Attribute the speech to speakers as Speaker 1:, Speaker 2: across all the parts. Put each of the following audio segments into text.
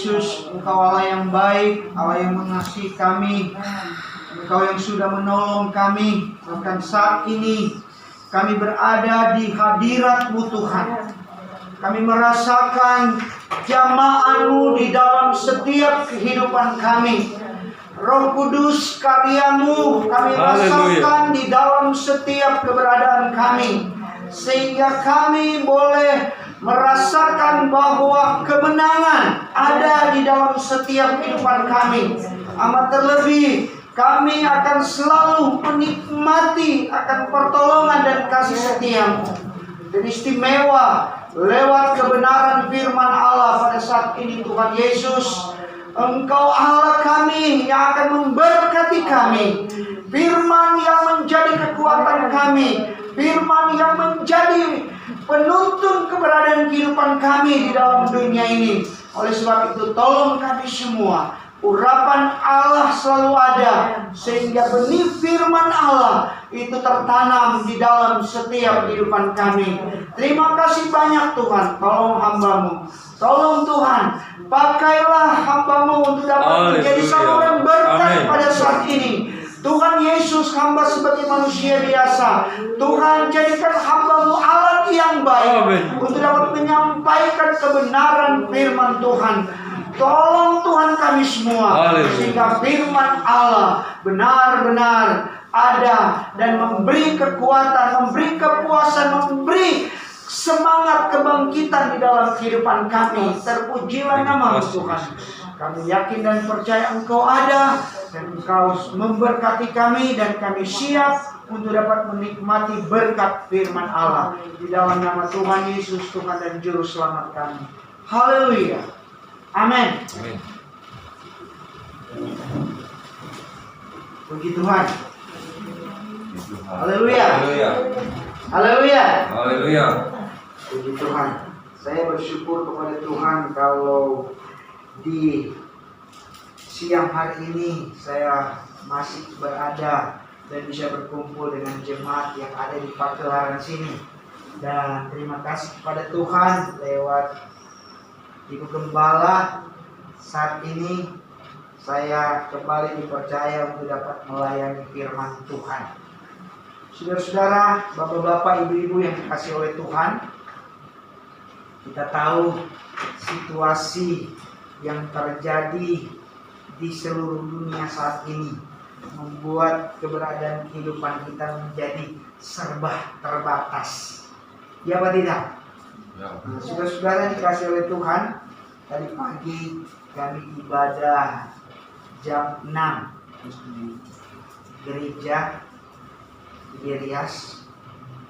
Speaker 1: Yesus, Engkau Allah yang baik, Allah yang mengasihi kami. Engkau yang sudah menolong kami. Bahkan saat ini kami berada di hadirat-Mu Tuhan. Kami merasakan jamaah-Mu di dalam setiap kehidupan kami. Roh Kudus, karya-Mu kami rasakan di dalam setiap keberadaan kami. Sehingga kami boleh merasakan bahwa kemenangan ada di dalam setiap kehidupan kami. Amat terlebih, kami akan selalu menikmati akan pertolongan dan kasih setia-Mu. Dan istimewa lewat kebenaran firman Allah pada saat ini Tuhan Yesus, Engkau Allah kami yang akan memberkati kami. Firman yang menjadi kekuatan kami, firman yang menjadi penuntun keberadaan kehidupan kami di dalam dunia ini. Oleh sebab itu tolong kami semua, urapan Allah selalu ada, sehingga benih firman Allah itu tertanam di dalam setiap kehidupan kami. Terima kasih banyak Tuhan. Tolong hamba-Mu, tolong Tuhan, pakailah hamba-Mu untuk dapat menjadi saluran berkat pada saat ini. Tuhan Yesus, hamba sebagai manusia biasa, Tuhan jadikan hamba-Mu alat yang baik untuk dapat menyampaikan kebenaran firman Tuhan. Tolong Tuhan kami semua, sehingga firman Allah benar-benar ada dan memberi kekuatan, memberi kepuasan, memberi semangat kebangkitan di dalam kehidupan kami. Terpujilah nama Tuhan. Kami yakin dan percaya Engkau ada dan Engkau memberkati kami, dan kami siap untuk dapat menikmati berkat firman Allah di dalam nama Tuhan Yesus, Tuhan dan Juru Selamat kami. Haleluya. Amin. Puji Tuhan. Haleluya. Haleluya.
Speaker 2: Haleluya.
Speaker 1: Puji Tuhan. Saya bersyukur kepada Tuhan kalau di siang hari ini saya masih berada dan bisa berkumpul dengan jemaat yang ada di Pagelaran sini. Dan terima kasih kepada Tuhan lewat Ibu Gembala, saat ini saya kembali dipercaya untuk dapat melayani firman Tuhan. Saudara-saudara, bapak-bapak, ibu-ibu yang dikasihi oleh Tuhan, kita tahu situasi yang terjadi di seluruh dunia saat ini membuat keberadaan kehidupan kita menjadi serba terbatas. Ya apa tidak? Ya. Nah, saudara-saudara dikasih oleh Tuhan, tadi pagi kami ibadah jam 6 di gereja di Rias.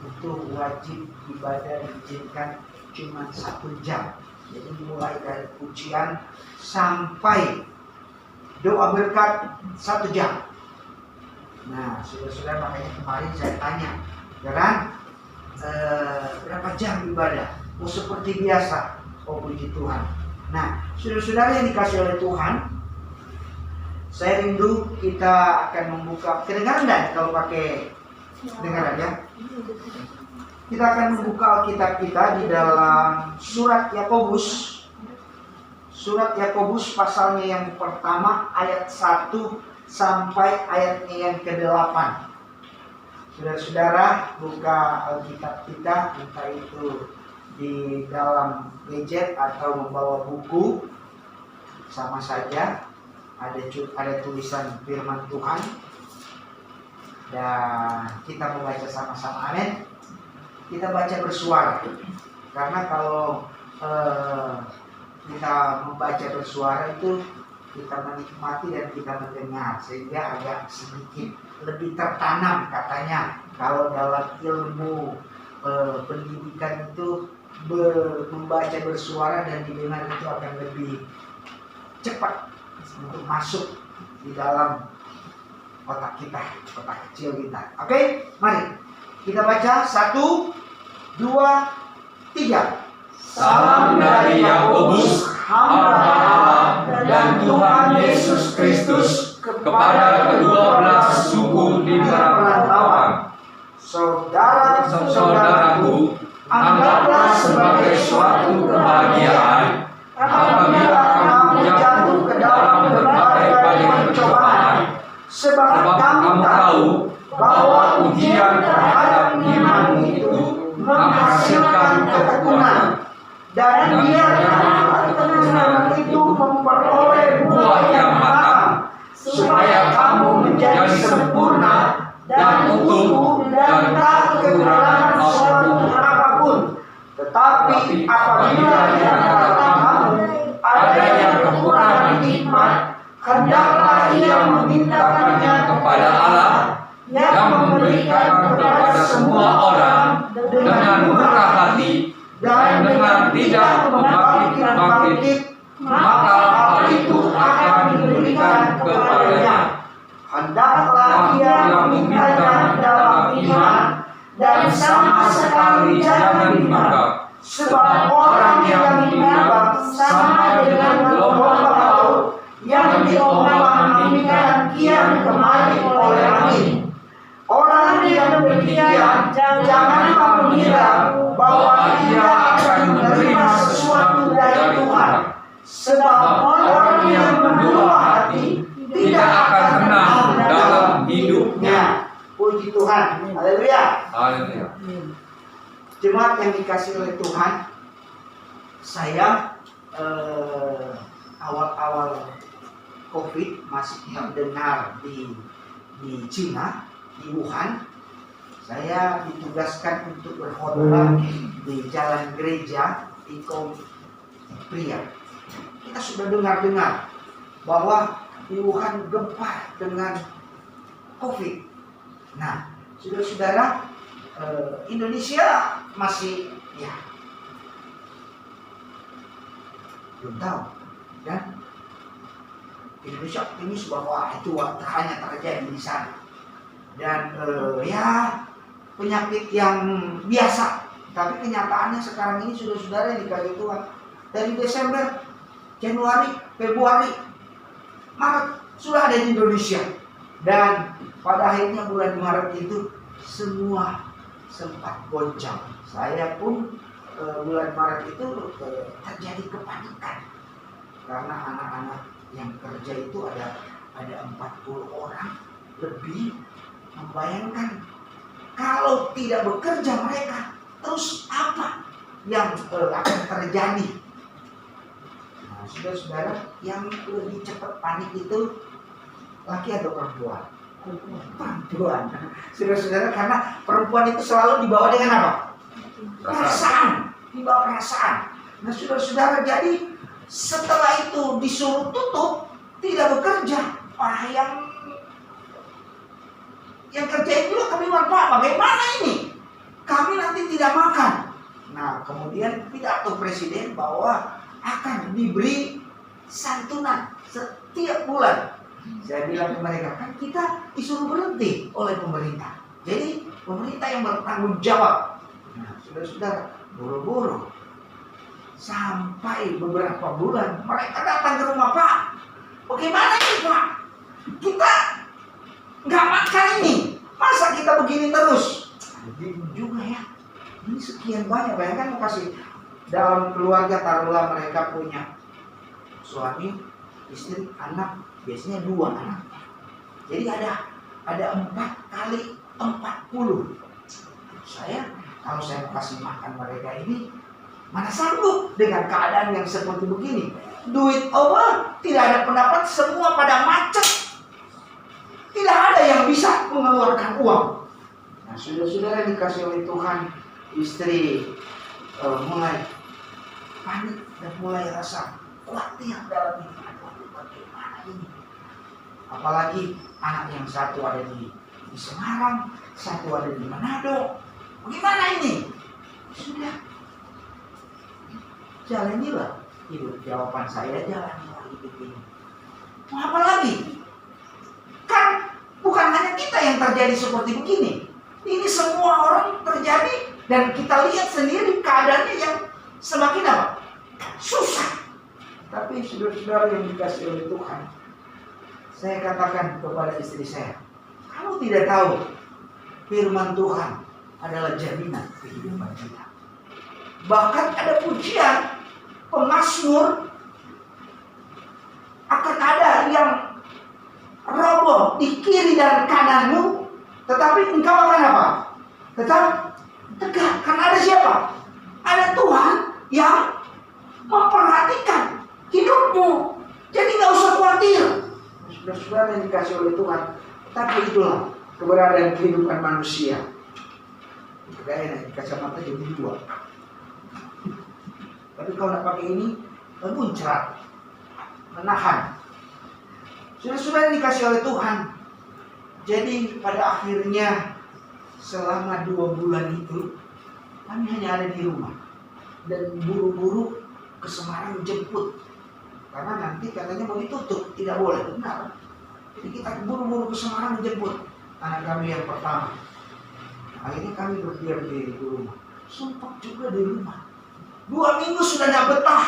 Speaker 1: Itu wajib ibadah diizinkan cuma 1 jam. Jadi mulai dari pujian sampai doa berkat 1 jam. Nah, saudara-saudara, makanya kemarin saya tanya, ya kan, berapa jam ibadah? Oh, seperti biasa. Oh, puji Tuhan. Nah, saudara-saudara yang dikasih oleh Tuhan, saya rindu kita akan membuka. Kedengaran dan kalau pakai dengar aja. Kita akan membuka Alkitab kita di dalam surat Yakobus. Surat Yakobus pasalnya yang pertama ayat 1 sampai ayatnya yang ke-8. Saudara-saudara buka Alkitab kita, entah itu di dalam gadget atau membawa buku, sama saja. Ada tulisan firman Tuhan, dan kita membaca sama-sama. Amin. Kita baca bersuara, karena kalau kita membaca bersuara itu kita menikmati dan kita mendengar, sehingga agak sedikit lebih tertanam katanya. Kalau dalam ilmu pendidikan itu membaca bersuara dan didengar itu akan lebih cepat untuk masuk di dalam otak kita, otak kecil kita. Oke, mari kita baca 1, 2, 3.
Speaker 2: Salam dari Yakobus, hamba Allah dan Tuhan Yesus Kristus, kepada ke-12 suku di perantauan. Saudara-saudaraku, anggaplah sebagai suatu kebahagiaan apabila kamu punya
Speaker 1: Sebab kamu tahu bahwa ujian terhadap imanmu itu menghasilkan ketekunan, dan biarlah ketekunan itu memperoleh buah yang matang, supaya kamu menjadi sempurna dan utuh dan tak kekurangan suatu apapun. Tetapi apabila di antara kamu ada yang kekurangan hikmat, hendaklah ia memintakannya kepada Allah yang memberikan kepada semua orang dengan murah hati dan dengan tidak membangkit-bangkit, maka hal itu akan diberikan kepadanya. Hendaklah ia memintanya dalam iman dan sama sekali jangan dianggap, sebab orang yang dianggap sama dengan gelombang laut yang diombang-ambingkan kian kemari oleh angin. Orang yang demikian janganlah mengira bahwa ia akan menerima sesuatu dari Tuhan, sebab orang yang berdua hati tidak akan tenang dalam hidupnya. Puji Tuhan, haleluya.
Speaker 2: Haleluya.
Speaker 1: Jemaat yang dikasih oleh Tuhan, saya awal-awal COVID masih terdengar di Cina, di Wuhan. Saya ditugaskan untuk berkhotbah di jalan gereja di kaum pria. Kita sudah dengar bahwa di Wuhan gempa dengan COVID. Nah, saudara-saudara, Indonesia masih belum tahu, dan Indonesia optimis bahwa itu hanya terjadi di sana, dan penyakit yang biasa. Tapi kenyataannya sekarang ini saudara-saudara yang dikasih Tuhan, dari Desember, Januari, Februari, Maret sudah ada di Indonesia, dan pada akhirnya bulan Maret itu semua sempat goncang. Saya pun bulan Maret itu terjadi kepanikan karena anak-anak yang kerja itu ada 40 orang lebih. Membayangkan kalau tidak bekerja mereka, terus apa yang akan terjadi? Nah, saudara-saudara, yang lebih cepat panik itu laki atau perempuan? Perempuan. Saudara-saudara, karena perempuan itu selalu dibawa dengan apa? Perasaan. Dibawa perasaan. Nah, saudara-saudara, jadi setelah itu disuruh tutup, tidak bekerja. Yang kerja itu kebingungan, Pak, bagaimana ini? Kami nanti tidak makan. Nah, kemudian pidato presiden bahwa akan diberi santunan setiap bulan. Saya bilang ke mereka, kan kita disuruh berhenti oleh pemerintah. Jadi pemerintah yang bertanggung jawab. Nah, saudara-saudara, buru-buru sampai beberapa bulan mereka datang ke rumah, Pak. Bagaimana ini, Pak? Kita nggak makan ini. Masa kita begini terus? Bingung juga ya. Ini sekian banyak. Bayangkan, mau kasih dalam keluarga, taruhlah mereka punya suami, istri, anak. Biasanya 2 anak. Jadi ada 4 kali 40. Kalau saya kasih makan mereka ini, mana sanggup dengan keadaan yang seperti begini. Duit over, tidak ada pendapat, semua pada macet. Tidak ada yang bisa mengeluarkan uang. Nah, saudara-saudara dikasih oleh Tuhan, istri mulai panik dan mulai rasa khawatir dalam hidup. Bagaimana ini? Apalagi anak yang satu ada di Semarang, satu ada di Manado. Bagaimana ini? Sudah, jalanilah hidup. Jawaban saya, jalanilah hidup ini. Mau apa lagi? Kan bukan hanya kita yang terjadi seperti begini. Ini semua orang terjadi, dan kita lihat sendiri keadaannya yang semakin apa? Susah. Tapi saudara-saudara yang dikasih oleh Tuhan, saya katakan kepada istri saya, kamu tidak tahu firman Tuhan adalah jaminan kehidupan kita. Bahkan ada pujian pemazmur, akan ada yang roboh di kiri dan kananmu, tetapi engkau akan apa? Tetap tegak. Karena ada siapa? Ada Tuhan yang memperhatikan hidupmu. Jadi nggak usah khawatir. Saudara-saudara yang dikasih oleh Tuhan. Tapi itulah keberadaan kehidupan manusia. Kayaknya kacamata jadi dua. Tapi kalau nggak pakai ini, muncrat, menahan. Saudara-saudara yang dikasih oleh Tuhan. Jadi pada akhirnya selama 2 bulan itu kami hanya ada di rumah dan buru-buru ke Semarang jemput. Karena nanti katanya mau ditutup, tidak boleh, benar. Jadi kita buru-buru ke Semarang menjemput anak kami yang pertama. Akhirnya kami berdiam diri di rumah. Sumpah juga di rumah. 2 minggu sudah tidak betah.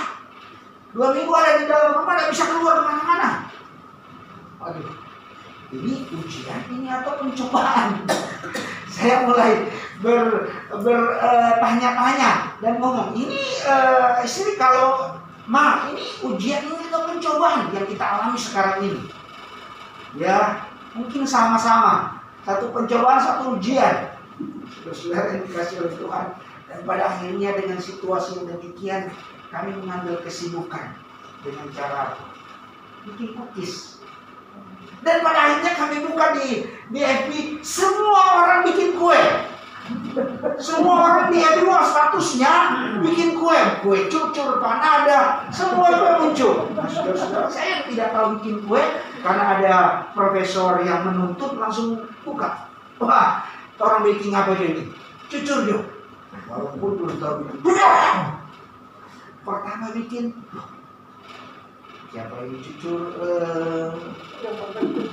Speaker 1: 2 minggu ada di dalam rumah, tidak bisa keluar kemana-mana. Aduh, ini ujian ini atau pencobaan? Saya mulai bertanya-tanya dan ngomong, ini istri kalau Ma, ini ujian ini atau pencobaan yang kita alami sekarang ini? Ya, mungkin sama-sama. Satu pencobaan, satu ujian. Saudara yang dikasih oleh Tuhan. Dan pada akhirnya dengan situasi yang demikian, kami mengambil kesibukan dengan cara bikin cookies. Dan pada akhirnya kami buka di FB, semua orang bikin kue. Semua orang di FB statusnya bikin kue. Kue cucur, panada, semua kue muncul. Nah, saudara-saudara, saya tidak tahu bikin kue karena ada profesor yang menuntut, langsung buka. Wah, orang bikin apa jadi? Cucur yuk. Walaupun belum tahu bikin. Pertama bikin, siapa ini cucur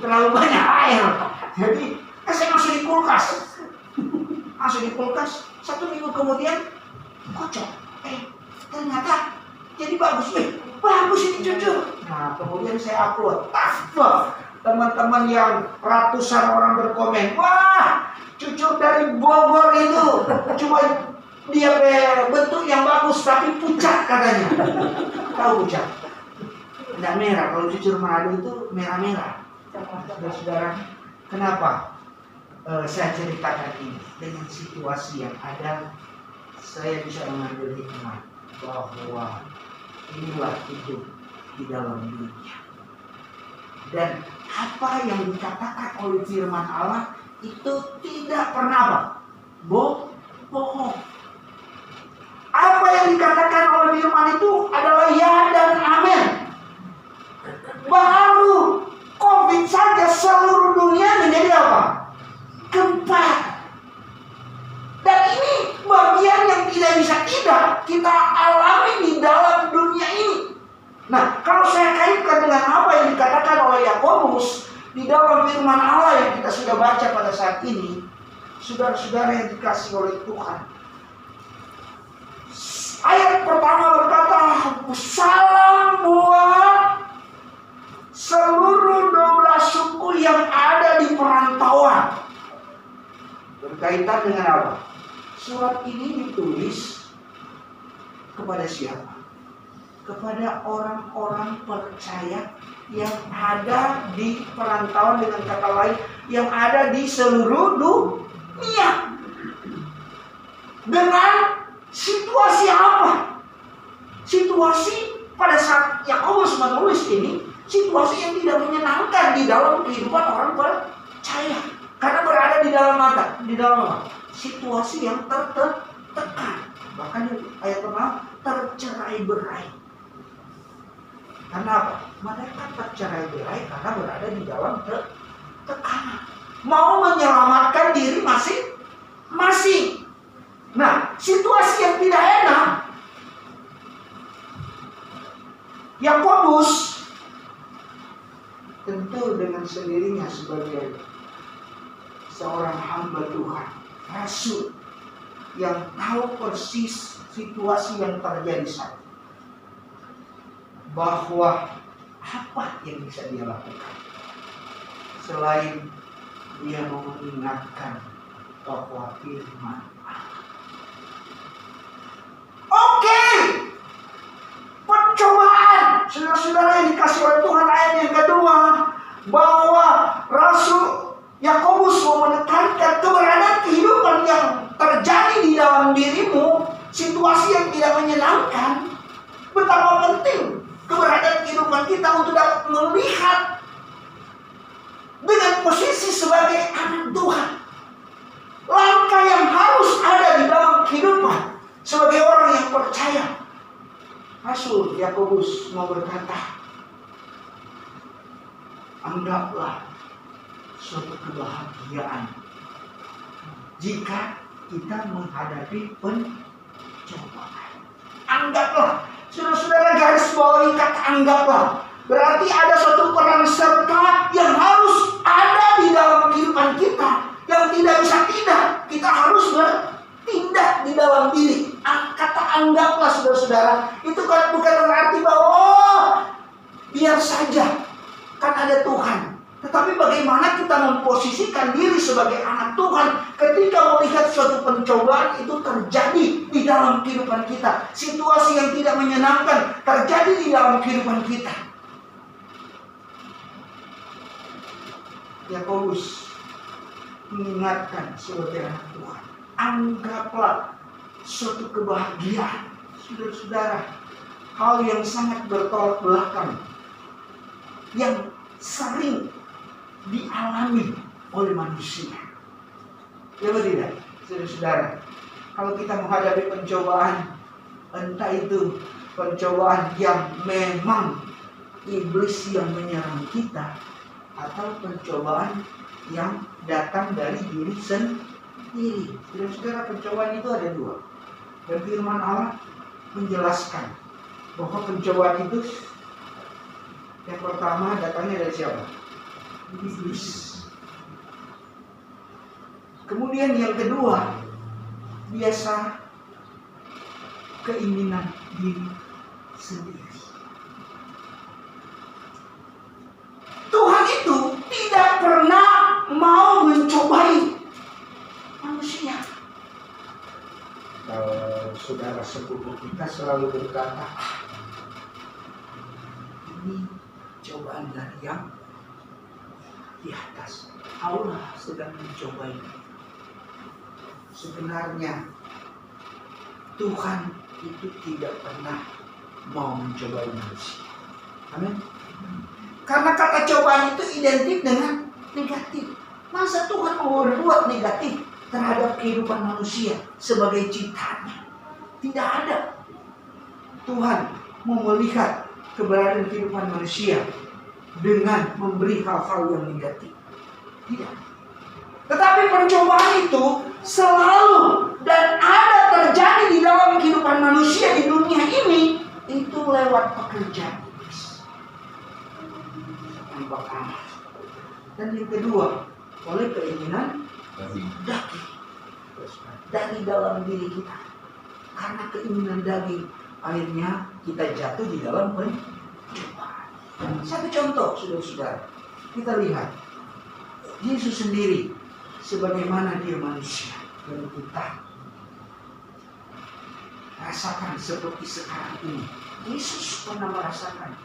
Speaker 1: terlalu banyak air. Jadi saya masuk di kulkas. Masuk di kulkas, 1 minggu kemudian kocok. Ternyata jadi bagus. Bagus ini cucur. Nah, kemudian saya upload. Teman-teman yang ratusan orang berkomen, wah, cucur dari Bogor itu cuma dia bentuk yang bagus tapi pucat katanya. Tahu pucat? Tidak merah. Kalau cucur Manado itu merah-merah. Saudara-saudara, kenapa saya ceritakan ini? Dengan situasi yang ada, saya bisa mengambil hikmah bahwa inilah hidup di dalam dunia. Dan apa yang dikatakan oleh firman Allah itu tidak pernah bohong. Apa yang dikatakan oleh firman itu adalah ya dan amin. Baru COVID saja seluruh dunia menjadi apa? Gempa. Dan ini bagian yang tidak bisa kita alami di dalam dunia ini. Nah, kalau saya kaitkan dengan apa yang dikatakan oleh Yakobus di dalam firman Allah yang kita sudah baca pada saat ini, saudara-saudara yang dikasih oleh Tuhan. Ayat pertama berkata, salam buat seluruh 12 suku yang ada di perantauan. Berkaitan dengan apa? Surat ini ditulis kepada siapa? Kepada orang-orang percaya yang ada di perantauan, dengan kata lain yang ada di seluruh dunia. Dengan situasi apa? Situasi pada saat Yakobus menulis ini, situasi yang tidak menyenangkan di dalam kehidupan orang percaya. Karena berada di dalam mata, di dalam apa? Situasi yang tertekan. Bahkan ayat pertama, tercerai-berai. Karena apa? Mereka tercerai-berai karena berada di dalam tekanan. Mau menyelamatkan diri masing-masing. Nah, situasi yang tidak enak, Yakobus tentu dengan sendirinya sebagai seorang hamba Tuhan, rasul yang tahu persis situasi yang terjadi saat ini, bahwa apa yang bisa dia lakukan selain dia mengingatkan bahwa firman pencobaan, saudara-saudara yang dikasih oleh Tuhan, ayat yang kedua, bahwa Rasul Yakobus mau menekankan keberadaan kehidupan yang terjadi di dalam dirimu, situasi yang tidak menyenangkan, betapa penting keberadaan kehidupan kita untuk dapat melihat dengan posisi sebagai anak Tuhan. Langkah yang harus ada di dalam kehidupan sebagai orang yang percaya. Rasul Yakobus mau berkata, anggaplah suatu kebahagiaan jika kita menghadapi pencobaan. Anggaplah, saudara-saudara, garis bawahi kata anggaplah. Berarti ada suatu peran serta yang harus ada di dalam kehidupan kita, yang tidak bisa tidak. Kita harus bertindak di dalam diri. Kata anggaplah, saudara-saudara, itu kan bukan berarti bahwa biar saja, kan ada Tuhan. Tetapi bagaimana kita memposisikan diri sebagai anak Tuhan ketika melihat suatu pencobaan itu terjadi di dalam kehidupan kita. Situasi yang tidak menyenangkan terjadi di dalam kehidupan kita. Yakobus mengingatkan sebagai anak Tuhan, anggaplah suatu kebahagiaan, saudara-saudara, hal yang sangat bertolak belakang, yang sering dialami oleh manusia. Ya tidak, saudara-saudara, kalau kita menghadapi pencobaan, entah itu pencobaan yang memang iblis yang menyerang kita, atau pencobaan yang datang dari diri sendiri. Saudara-saudara, pencobaan itu ada dua. Dan firman Allah menjelaskan bahwa pencobaan itu yang pertama datangnya dari siapa? Iblis. Kemudian yang kedua, biasa keinginan diri sendiri. Tuhan itu tidak pernah mau mencobai manusia. Saudara sepupu kita selalu berkata, ini cobaan dari yang di atas. Allah sedang mencobai. Sebenarnya Tuhan itu tidak pernah mau mencobai manusia. Amin. Karena kata cobaan itu identik dengan negatif. Masa Tuhan mau berbuat negatif terhadap kehidupan manusia sebagai ciptaannya? Tidak ada. Tuhan mau melihat keberadaan kehidupan manusia dengan memberi hal-hal yang negatif. Tidak. Tetapi pencobaan itu selalu dan ada terjadi di dalam kehidupan manusia di dunia ini, itu lewat pekerjaan iblis. Yang pertama. Dan yang kedua, oleh keinginan daging dari dalam diri kita. Karena keinginan daging, akhirnya kita jatuh di dalam pencobaan. Satu contoh, saudara-saudara, kita lihat Yesus sendiri, sebagaimana dia manusia, dan kita rasakan seperti sekarang ini. Yesus pernah merasakan,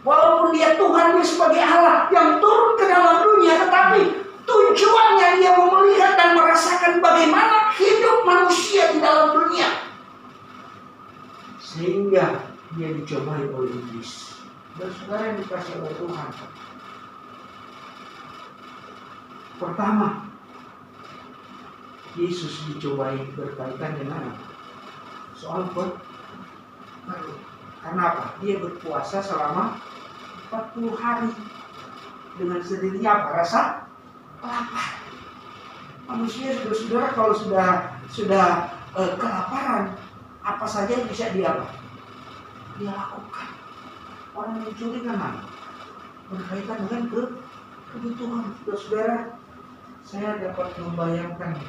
Speaker 1: walaupun dia Tuhan, dia sebagai Allah yang turun ke dalam dunia, tetapi tujuannya dia mau melihat dan merasakan bagaimana hidup manusia di dalam dunia, sehingga dia dicobai oleh iblis. Dan saudara yang dikasih oleh Tuhan, pertama, Yesus dicobai berkaitan dengan soal perut. Karena apa? Dia berpuasa selama 40 hari. Dengan sendirinya apa? Rasa lapar. Manusia, saudara, kalau sudah kelaparan, apa saja yang bisa dia lakukan. Orang mencuri kan mana? Berkaitan dengan kebutuhan. Saudara, saya dapat membayangkan,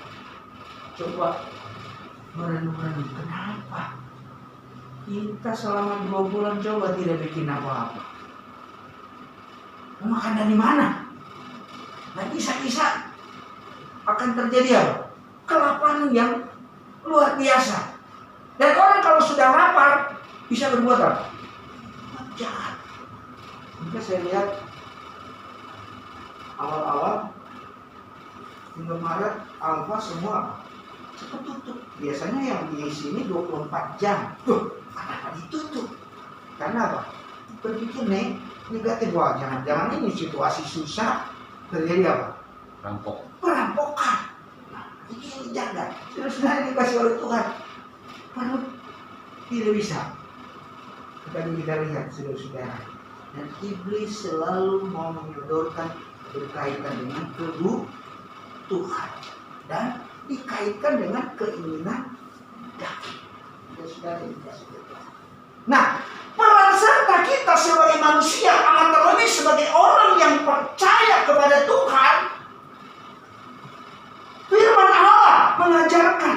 Speaker 1: coba merenung-renung, kenapa kita selama 2 bulan coba tidak bikin apa-apa? Makan dari mana? Nah, bisa-bisa akan terjadi apa? Kelaparan yang luar biasa. Dan orang kalau sudah lapar bisa berbuat apa? Jahat. Maka saya lihat awal-awal Indomaret, Alfa semua cepat tutup. Biasanya yang di sini 24 jam. Kenapa ditutup? Karena apa? Berpikir negatif. Wah, jangan-jangan ini situasi susah terjadi apa? Perampokan. Nah, ini jaga. Sudah dikasih oleh Tuhan. Perlu tidak bisa. Tadi kita lihat saudara-saudara. Dan iblis selalu mau menyodorkan berkaitan dengan Tuhan dan dikaitkan dengan keinginan daging. Nah, peran serta kita sebagai manusia, amat terlebih sebagai orang yang percaya kepada Tuhan, firman Allah mengajarkan,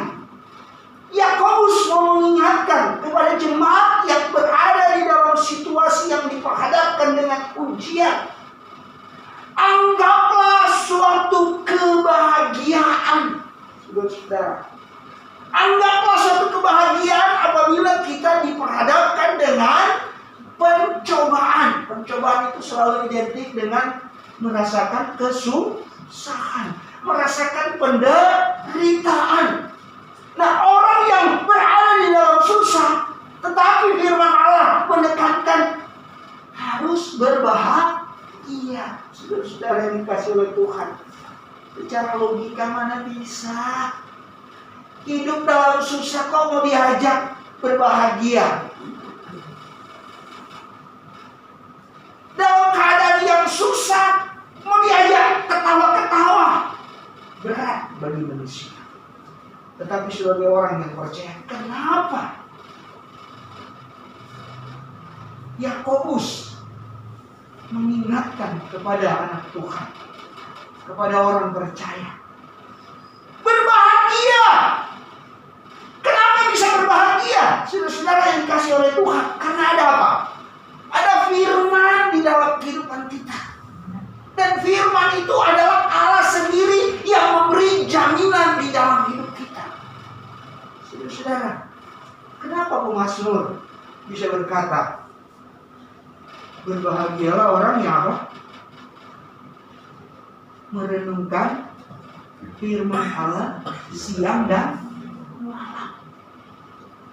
Speaker 1: Yakobus mau mengingatkan kepada jemaat yang berada di dalam situasi yang diperhadapkan dengan ujian. Anggaplah suatu kebahagiaan, saudara. Anggaplah suatu kebahagiaan apabila kita diperhadapkan dengan pencobaan. Pencobaan itu selalu identik dengan merasakan kesusahan, merasakan penderitaan. Nah, orang yang berada di dalam susah, tetapi firman Allah menekankan harus berbahagia. Saudara yang dikasih oleh Tuhan, secara logika mana bisa hidup dalam susah kok mau diajak berbahagia? Dalam keadaan yang susah mau diajak ketawa-ketawa, berat bagi manusia. Tetapi sebagai orang yang percaya, kenapa Yakobus mengingatkan kepada anak Tuhan, kepada orang percaya, berbahagia. Kenapa bisa berbahagia? Saudara-saudara yang dikasih oleh Tuhan, karena ada apa? Ada firman di dalam kehidupan kita. Dan firman itu adalah Allah sendiri yang memberi jaminan di dalam hidup kita. Saudara-saudara, kenapa pemazmur bisa berkata, berbahagialah orang yang apa? Merenungkan firman Allah siang dan malam.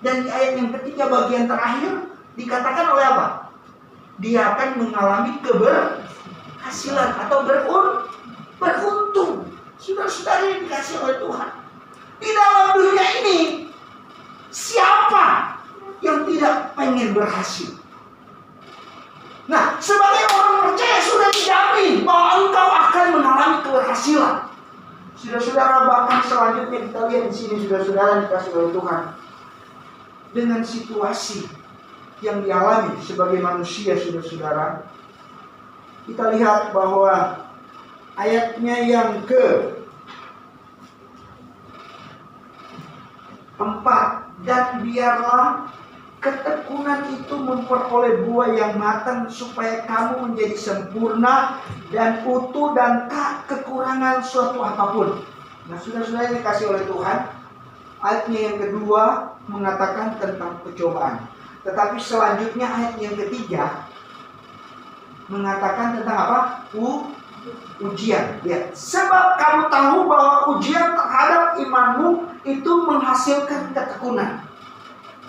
Speaker 1: Dan di ayat yang ketiga bagian terakhir dikatakan oleh apa? Dia akan mengalami keberhasilan atau beruntung. Saudara-saudara yang dikasih oleh Tuhan, di dalam dunia ini siapa yang tidak pengen berhasil? Nah, sebagai orang percaya sudah dijamin bahwa engkau akan mengalami keberhasilan. Saudara-saudara, bahkan selanjutnya kita lihat di sini, saudara-saudara dikasih oleh Tuhan, dengan situasi yang dialami sebagai manusia, saudara-saudara, kita lihat bahwa ayatnya yang ke-4, dan biarlah ketekunan itu memperoleh buah yang matang supaya kamu menjadi sempurna dan utuh dan tak kekurangan suatu apapun. Nah, saudara-saudara yang dikasih oleh Tuhan, ayatnya yang kedua mengatakan tentang percobaan. Tetapi selanjutnya ayat yang ketiga mengatakan tentang apa? Ujian. Ya. Sebab kamu tahu bahwa ujian terhadap imanmu itu menghasilkan ketekunan.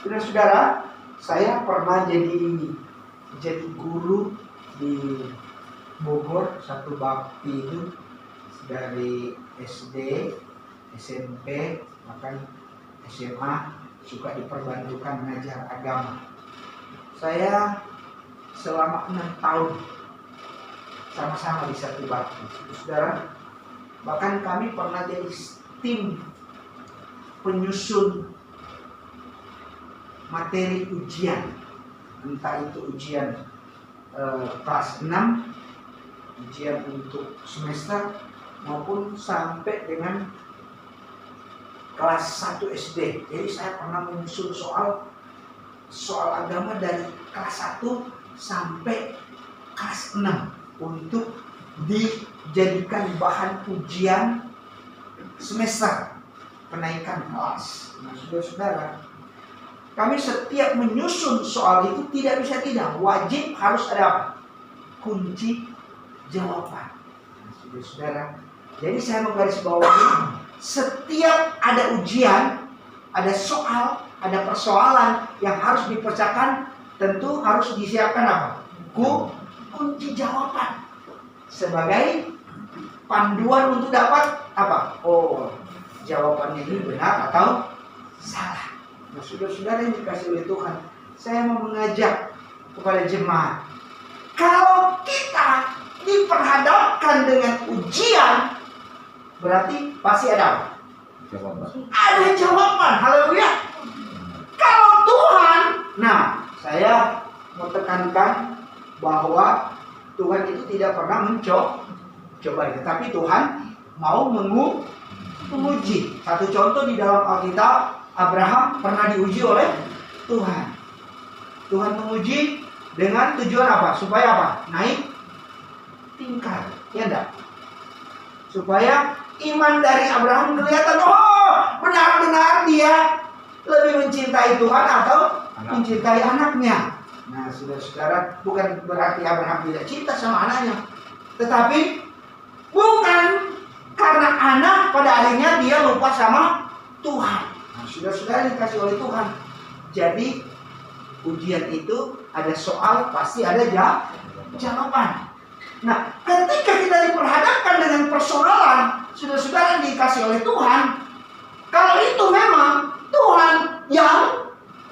Speaker 1: Saudara-saudara, saya pernah jadi guru di Bogor, satu bakti itu dari SD, SMP, bahkan SMA, suka diperbantukan mengajar agama. Saya selama 6 tahun sama-sama di satu bakti. Saudara, bahkan kami pernah jadi tim penyusun materi ujian, entah itu ujian kelas 6, ujian untuk semester, maupun sampai dengan kelas 1 SD. Jadi saya pernah menyusun soal agama dari kelas 1 sampai kelas 6 untuk dijadikan bahan ujian semester kenaikan kelas. Nah, saudara-saudara, kami setiap menyusun soal itu tidak bisa tidak, wajib harus ada apa? Kunci jawaban. saudara. Jadi saya menggarisbawahi, setiap ada ujian, ada soal, ada persoalan yang harus dipecahkan, tentu harus disiapkan apa? Kunci jawaban sebagai panduan untuk dapat apa? Oh, jawabannya ini benar atau salah. Nah, saudara-saudara yang dikasih oleh Tuhan, saya mau mengajak kepada jemaat, kalau kita diperhadapkan dengan ujian, berarti pasti ada apa?
Speaker 2: Jawaban.
Speaker 1: Ada jawaban. Haleluya. Kalau Tuhan, nah, saya mau tekankan bahwa Tuhan itu tidak pernah mencoba, tetapi Tuhan mau menguji. Satu contoh di dalam Alkitab, Abraham pernah diuji oleh Tuhan. Tuhan menguji dengan tujuan apa? Supaya apa? Naik tingkat, ya enggak? Supaya iman dari Abraham kelihatan, oh, benar-benar dia lebih mencintai Tuhan atau mencintai anaknya. Nah, saudara-saudara, bukan berarti Abraham tidak cinta sama anaknya, tetapi bukan karena anak pada akhirnya dia lupa sama Tuhan. Nah, saudara-saudara dikasih oleh Tuhan. Jadi ujian itu ada soal, pasti ada jawaban. Nah, ketika kita diperhadapkan dengan persoalan, saudara-saudara yang dikasih oleh Tuhan, kalau itu memang Tuhan yang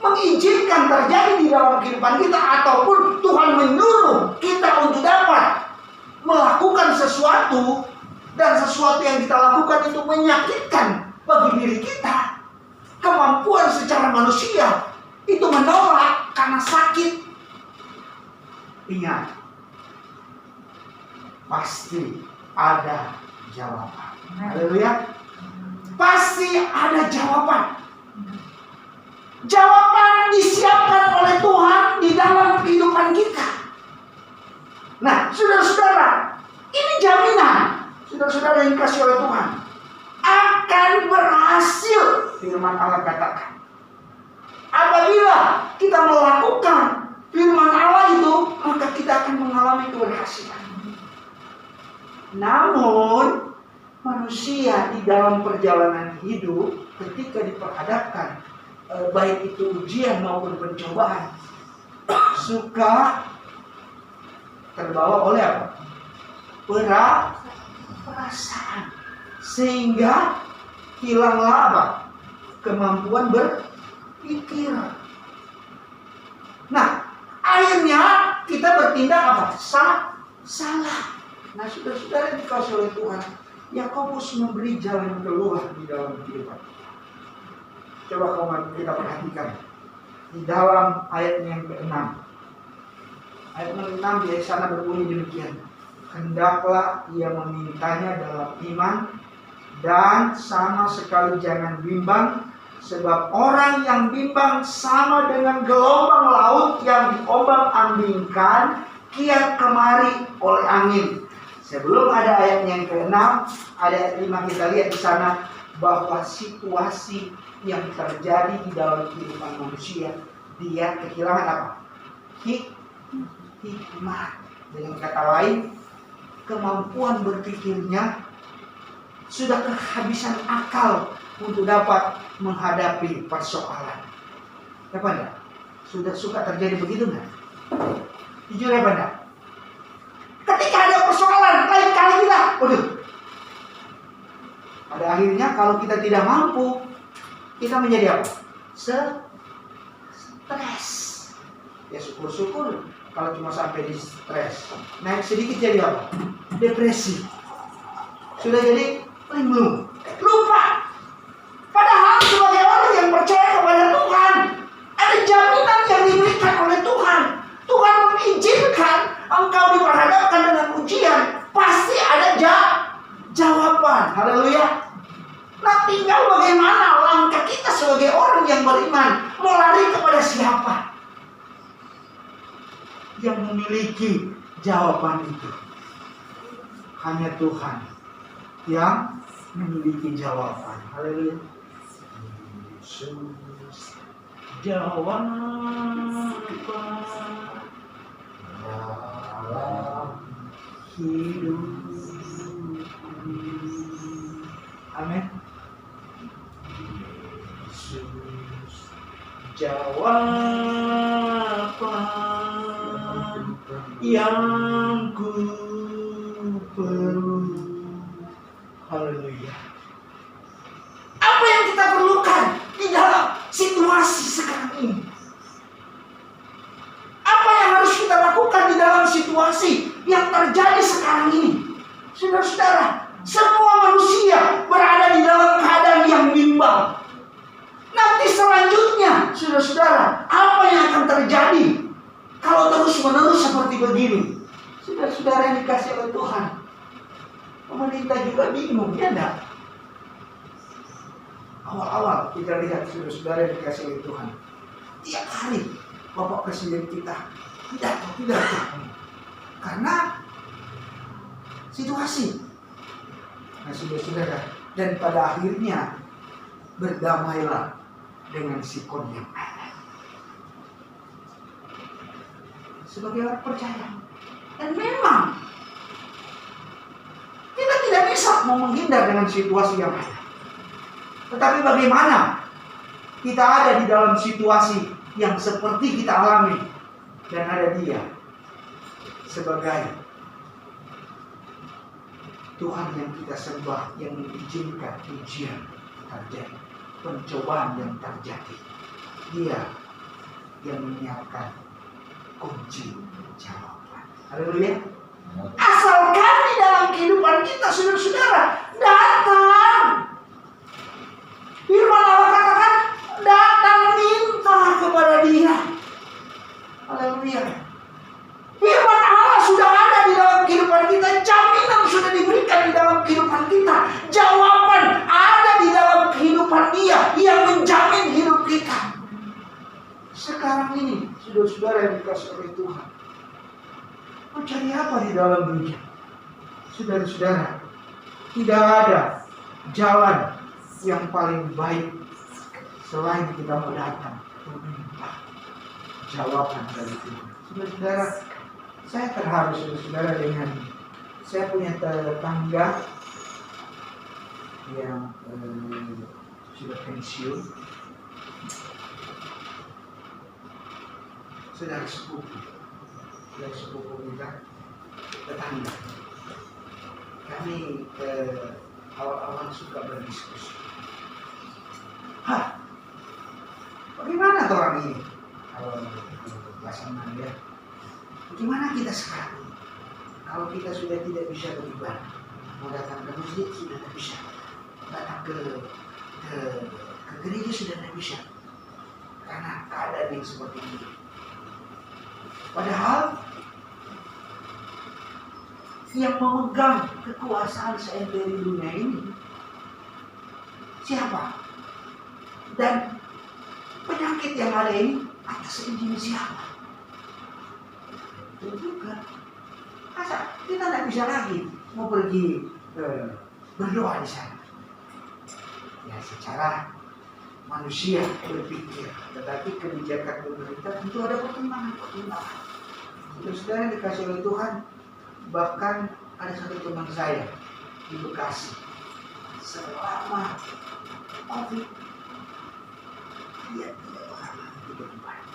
Speaker 1: mengizinkan terjadi di dalam kehidupan kita, ataupun Tuhan menyuruh kita untuk dapat melakukan sesuatu, dan sesuatu yang kita lakukan itu menyakitkan bagi diri kita, kemampuan secara manusia itu menolak karena sakit, ingat, pasti ada jawaban. Haleluya. Pasti ada jawaban. Jawaban disiapkan oleh Tuhan di dalam kehidupan kita. Nah, saudara-saudara, ini jaminan, saudara-saudara yang dikasih oleh Tuhan, akan berhasil. Firman Allah katakan, apabila kita melakukan firman Allah itu, maka kita akan mengalami keberhasilan. Namun, manusia di dalam perjalanan hidup, ketika diperhadapkan baik itu ujian maupun pencobaan, suka terbawa oleh apa? Perasaan, sehingga hilanglah apa? Kemampuan berpikir. Nah, akhirnya kita bertindak apa? Salah. Nah, saudara-saudara dikasih oleh Tuhan, Yakobus memberi jalan keluar di dalam kehidupan. Coba kita perhatikan di dalam ayat yang ke-6. Ayat 6 di sana berbunyi demikian. Hendaklah ia memintanya dalam iman, dan sama sekali jangan bimbang, sebab orang yang bimbang sama dengan gelombang laut yang diombang-ambingkan kian kemari oleh angin. Sebelum ada ayat yang ke-6, ada ayat 5, kita lihat di sana bahwa situasi yang terjadi di dalam kehidupan manusia, dia kehilangan apa? Hikmat. Dengan kata lain, kemampuan berpikirnya sudah kehabisan akal untuk dapat menghadapi persoalan. Ya Banda? Sudah suka terjadi begitu enggak? Jujur ya Banda? Ketika ada persoalan, lain kali kita, pada akhirnya kalau kita tidak mampu, kita menjadi apa? Stres. Ya syukur-syukur kalau cuma sampai di stres. Naik sedikit jadi apa? Depresi. Sudah jadi linglung. Lupa. Padahal sebagai orang yang percaya kepada Tuhan, ada jaminan yang diberikan oleh Tuhan. Tuhan mengizinkan engkau diperhadapkan dengan ujian. Pasti ada jawaban. Haleluya. Nah, tinggal bagaimana langkah kita sebagai orang yang beriman. Mau lari kepada siapa? Yang memiliki jawaban itu hanya Tuhan yang memiliki jawaban. Haleluya. Yesus jawaban dalam hidup. Amin. Jawaban yang ku perlu. Haleluya. Apa yang kita perlukan di dalam situasi sekarang ini? Apa yang harus kita lakukan di dalam situasi yang terjadi sekarang ini? Saudara-saudara, semua manusia berada di dalam keadaan yang bimbang. Nanti selanjutnya, saudara-saudara, apa yang akan terjadi kalau terus-menerus seperti begini? Saudara-saudara yang dikasih oleh Tuhan, pemerintah juga bingung, ya enggak? Awal-awal kita lihat saudara-saudara yang dikasih oleh Tuhan, tiap hari Bapak Presiden kita tidak karena situasi. Nah, saudara-saudara, dan pada akhirnya berdamailah dengan sikon yang ada. Sebagai orang percaya, dan memang kita tidak bisa mau menghindar dengan situasi yang ada. Tetapi bagaimana kita ada di dalam situasi yang seperti kita alami, dan ada Dia sebagai Tuhan yang kita sembah, yang mengizinkan ujian terjadi, pencobaan yang terjadi. Dia yang menyiapkan kunci jawaban. Haleluya. Asalkan di dalam kehidupan kita, saudara-saudara, datang. Firman Allah katakan, datang minta kepada Dia. Haleluya. Firman Allah sudah ada di dalam kehidupan kita, jaminan sudah diberikan di dalam kehidupan kita, jawaban ada di dalam kehidupan Dia yang menjamin hidup kita. Sekarang ini, saudara-saudara yang dikasih oleh Tuhan, mau cari apa di dalam dunia? Saudara-saudara, tidak ada jalan yang paling baik selain kita mau datang meminta jawaban dari Tuhan. Saudara-saudara, saya terharu saudara-saudara dengan saya punya tetangga yang sudah pensiun, saudara sepupu kita, tetangga. Kami awal-awal suka berdiskusi. Bagaimana orang ini? Kalau pasangan dia, bagaimana kita sekarang? Kalau kita sudah tidak bisa beribadah, mau datang ke masjid sudah tidak bisa, datang ke gereja sudah tidak bisa, karena keadaan yang seperti ini. Padahal yang memegang kekuasaan seenteri dunia ini siapa? Dan penyakit yang ada ini atas izin siapa? Itu juga. Masa kita tidak bisa lagi mau pergi berdoa di sana? Ya secara manusia berpikir, tetapi kebijakan pemerintah tentu ada pertimbangan. Saudara dikasih oleh Tuhan, bahkan ada satu teman saya di Bekasi, selama COVID dia tidak pernah beribadah,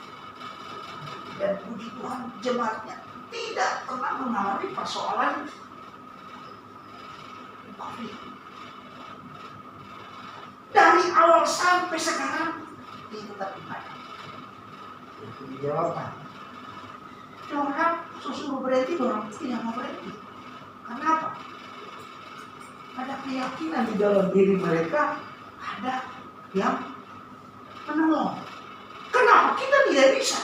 Speaker 1: dan puji Tuhan jemaatnya tidak pernah mengalami persoalan COVID. Dari awal sampai sekarang dia tetap ibadah. Itu jawaban. Orang suruh berhenti, orang tidak mau berhenti. Kenapa? Ada keyakinan di dalam diri mereka, ada yang menolong. Kenapa? Kita tidak bisa.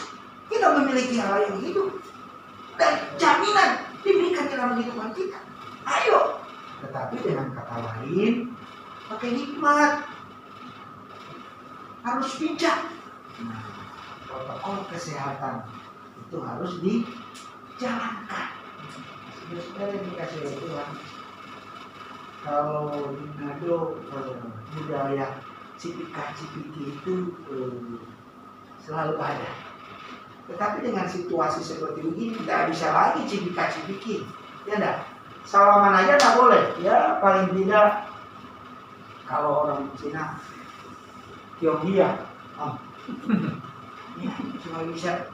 Speaker 1: Kita memiliki Allah yang hidup, dan jaminan diberikan dalam kehidupan kita. Ayo. Tetapi dengan kata lain, pakai hikmat. Harus bijak. Nah, protokol kesehatan itu harus dijalankan. Saudara yang dikasih oleh Tuhan, kalau di Manado budaya cipika-cipiki itu selalu ada. Tetapi dengan situasi seperti ini tidak bisa lagi cipika-cipiki, ya enggak? salaman aja nggak boleh. Ya paling tidak kalau orang Cina Tionghoa, ya, cuma bisa.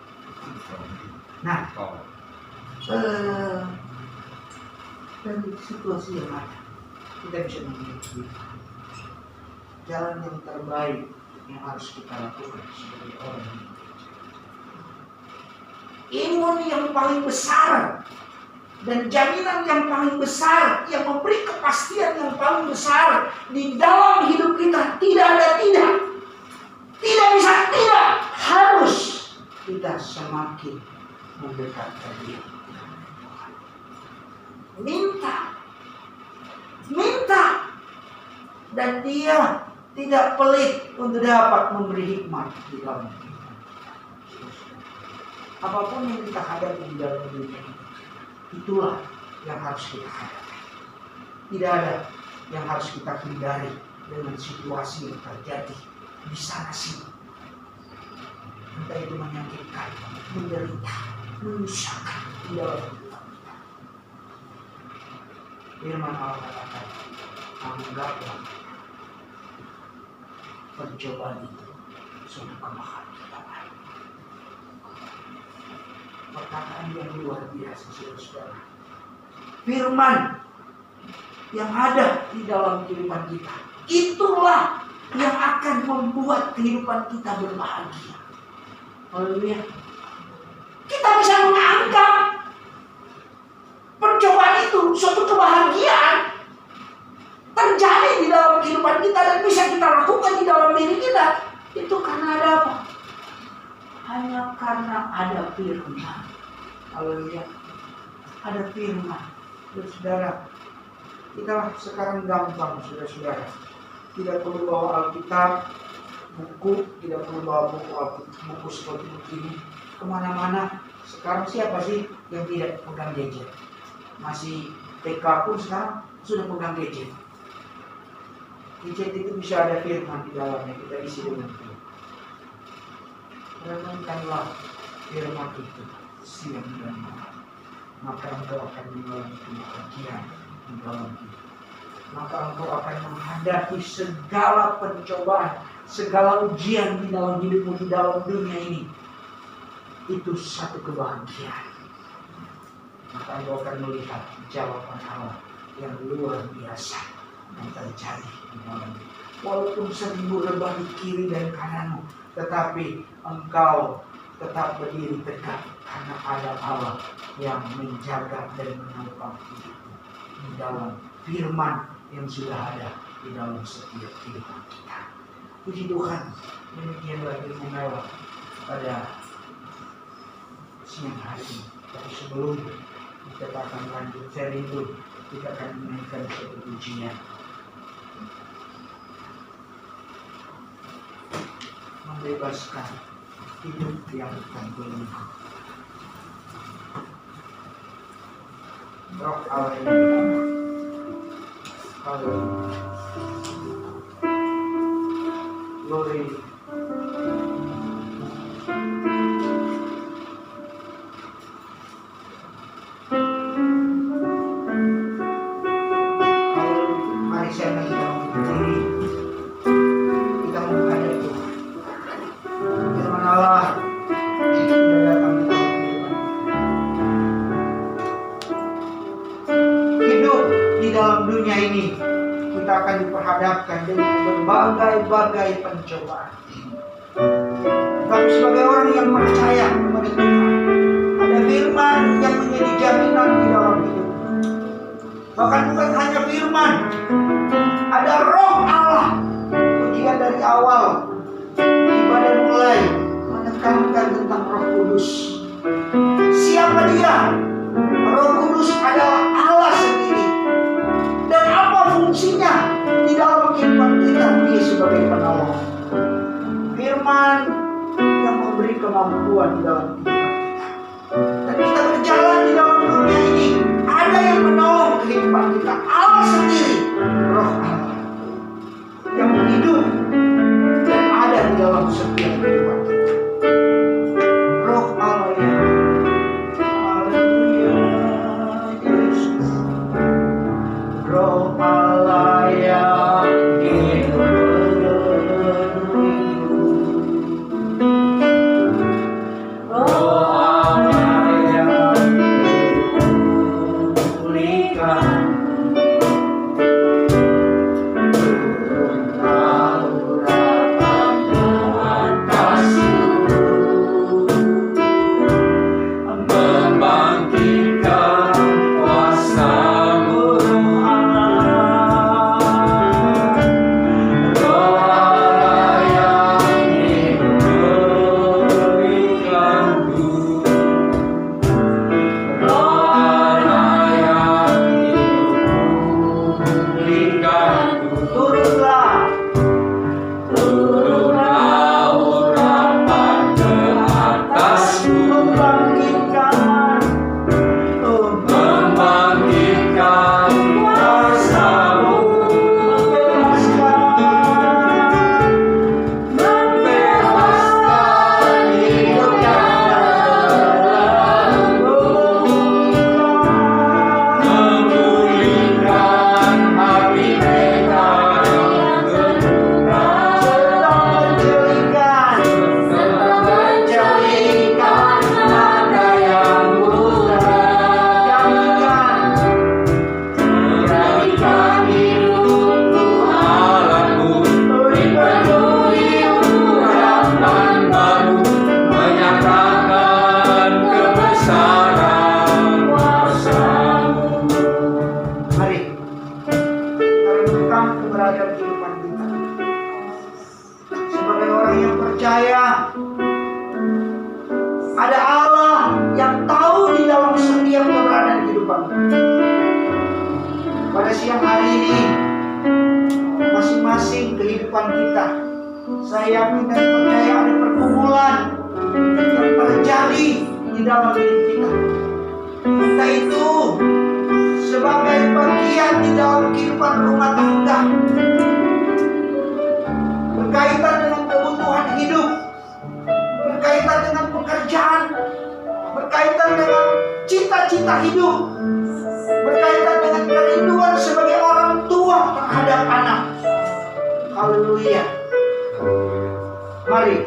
Speaker 1: Nah, dari situasi yang ada, kita bisa memiliki jalan yang terbaik yang harus kita lakukan sebagai orang ini. Imun yang paling besar dan jaminan yang paling besar yang memberi kepastian yang paling besar di dalam hidup kita, tidak ada tidak bisa tidak, harus kita semakin mendekatkan dia. Minta dan dia tidak pelit untuk dapat memberi hikmat di dalam hidup. Apapun yang kita hadapi di dalam hidup ini, itulah yang harus kita hadapi. Tidak ada yang harus kita hindari dengan situasi yang terjadi di sana sini. Entah itu menyakitkan, menderita, menyusahkan di dalam hidup kita. Firman Allah katakan, anggaplah percobaan itu sudah kebahagiaan. Perkataan yang luar biasa, saudara-saudara. Firman yang ada di dalam kehidupan kita, itulah yang akan membuat kehidupan kita berbahagia. Haleluya. Kita bisa menganggap percobaan itu suatu kebahagiaan terjadi di dalam kehidupan kita dan bisa kita lakukan di dalam diri kita. Itu karena ada apa? Hanya karena ada firman. Haleluya. Ada firman. Saudara, kita sekarang gampang, saudara-saudara. Tidak perlu bawa Alkitab, buku, tidak perlu bawa buku seperti begini kemana-mana. Sekarang siapa sih yang tidak pegang gadget? Masih TK pun sekarang sudah pegang gadget. Gadget itu bisa ada firman di dalamnya, kita isi dengan itu. Renungkanlah firman itu siang dan malam, maka engkau akan mengalami kebahagiaan di dalam hidup. Maka engkau akan menghadapi segala pencobaan, segala ujian di dalam hidupmu, di dalam dunia ini. Itu satu kebahagiaan. Maka engkau akan melihat jawaban Allah yang luar biasa yang terjadi di dalam. Walaupun 1000 rebah di kiri dan kananmu, tetapi engkau tetap berdiri tegak karena ada Allah yang menjaga dan menopang hidupmu di dalam firman yang sudah ada di dalam setiap kehidupan kita. Puji Tuhan, demikianlah firman Allah pada siang hari ini. Tapi sebelum kita akan lanjut seri itu, kita akan menaikkan satu pujian. Membebaskan hidup yang terbelenggu. Roh Allah yang pertama. Haleluya. Glory. Mari saya mengingat diri. Kita menghadap Tuhan. Firman Allah sudah datang di dalam kehidupan kita. Hidup di dalam dunia ini, kita akan diperhadapkan dengan berbagai-bagai pencobaan. Tapi sebagai orang yang percaya kepada Tuhan, ada firman yang menjadi jaminan di dalam hidup. Bahkan bukan hanya firman, ada Roh Allah. Pujian dari awal ibadah mulai menekankan tentang Roh Kudus. Siapa dia? Roh Kudus adalah Allah sendiri. Dan apa fungsinya di dalam kehidupan kita? Dia sebagai penolong. Firman yang memberi kemampuan di dalam kehidupan kita. Dan kita berjalan di dalam dunia ini, ada yang menolong kehidupan kita. Allah sendiri, Roh Allah yang hidup dan ada di dalam setiap kehidupan kita. Roh Allah yang Haleluya, Yesus. kehidupan kita. Sebagai orang yang percaya, ada Allah yang tahu di dalam setiap keberadaan kehidupan. Pada siang hari ini, masing-masing kehidupan kita, saya yakin dan percaya ada pergumulan yang terjadi di dalam diri kita. Entah itu sebagai bagian di dalam kehidupan rumah tangga, berkaitan dengan kebutuhan hidup, berkaitan dengan pekerjaan, berkaitan dengan cita-cita hidup, berkaitan dengan kerinduan sebagai orang tua terhadap anak. Haleluya. Mari,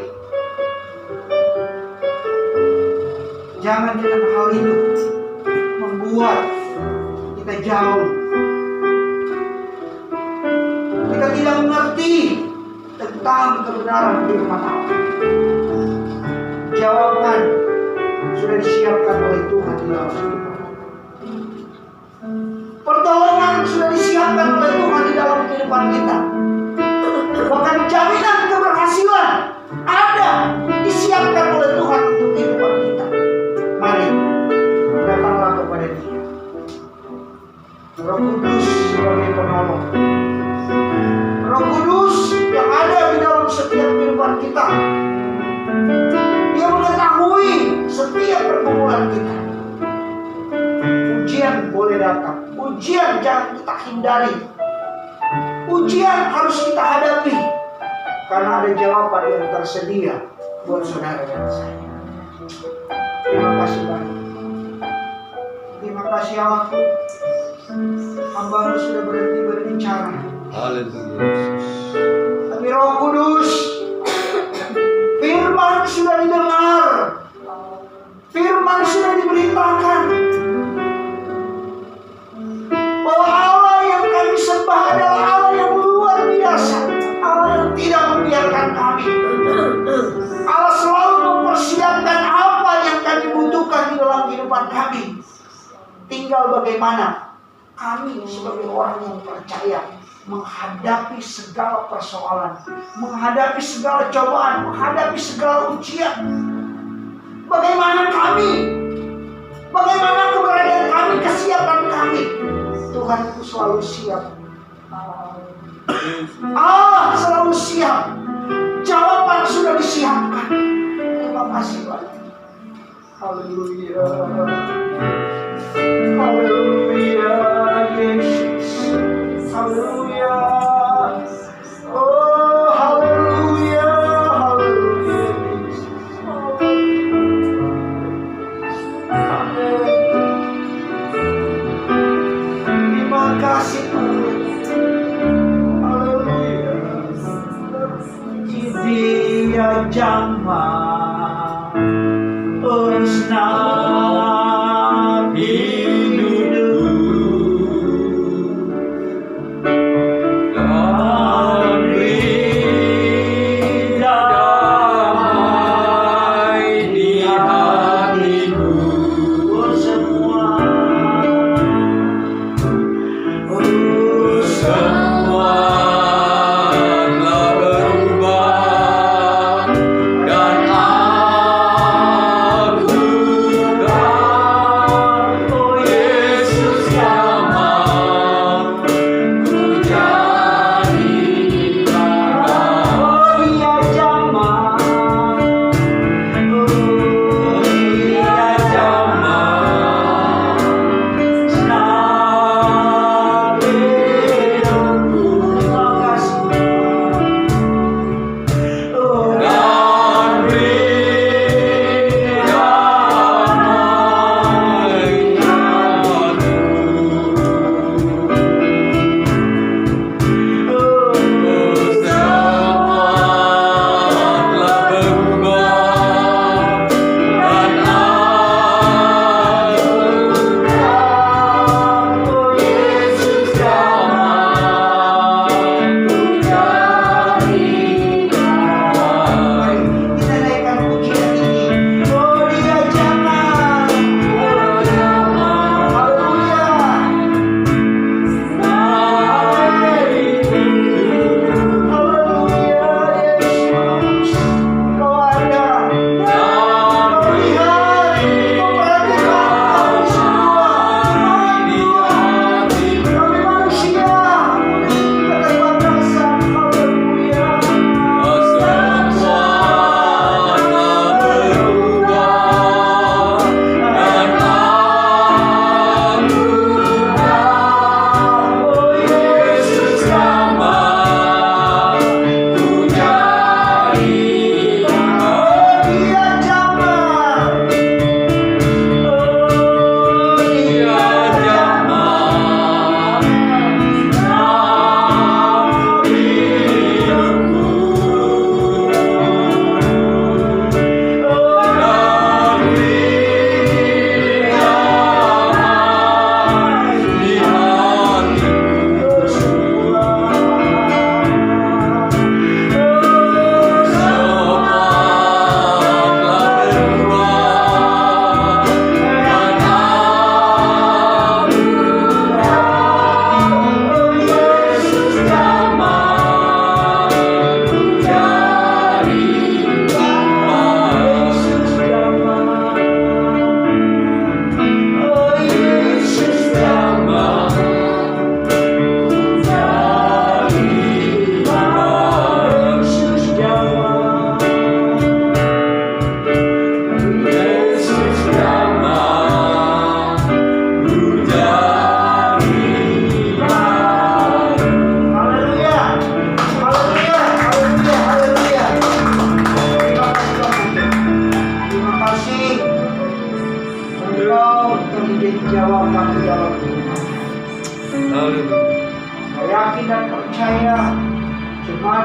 Speaker 1: jangan dengan hal itu membuat kita jauh. Kita tidak mengerti tentang kebenaran firman Allah. Jawaban sudah disiapkan oleh Tuhan di dalam kehidupan. Pertolongan sudah disiapkan oleh Tuhan di dalam kehidupan kita. Bahkan jaminan keberhasilan ada disiapkan oleh Tuhan untuk kehidupan kita. Mari datanglah kepada Dia. Roh Kudus sebagai penolong, Roh Kudus yang ada di dalam setiap kehidupan kita. Dia mengetahui setiap pergumulan kita. Ujian boleh datang, ujian jangan kita hindari. Ujian harus kita hadapi, karena ada jawaban yang tersedia buat saudara dan saya. Terima kasih banyak. Terima kasih Allahku, hamba-Mu sudah berhenti berbicara.
Speaker 2: Haleluya.
Speaker 1: Tapi Roh Kudus, firman sudah didengar, firman sudah diberitakan, bahwa Allah yang kami sembah adalah Allah yang luar biasa, Allah yang tidak membiarkan kami. Allah selalu mempersiapkan apa yang kami butuhkan di dalam kehidupan kami. Tinggal bagaimana kami sebagai orang yang percaya menghadapi segala persoalan, menghadapi segala cobaan, menghadapi segala ujian. Bagaimana kami, bagaimana keberadaan kami, kesiapan kami. Tuhan itu selalu siap. Allah selalu siap. Jawaban sudah disiapkan. Terima kasih banyak. Haleluya. Haleluya Yesus. Haleluya. Oh haleluya. Haleluya Yesus. Amin. Terima kasih Tuhan. Haleluya. Dia jama usna
Speaker 2: Dan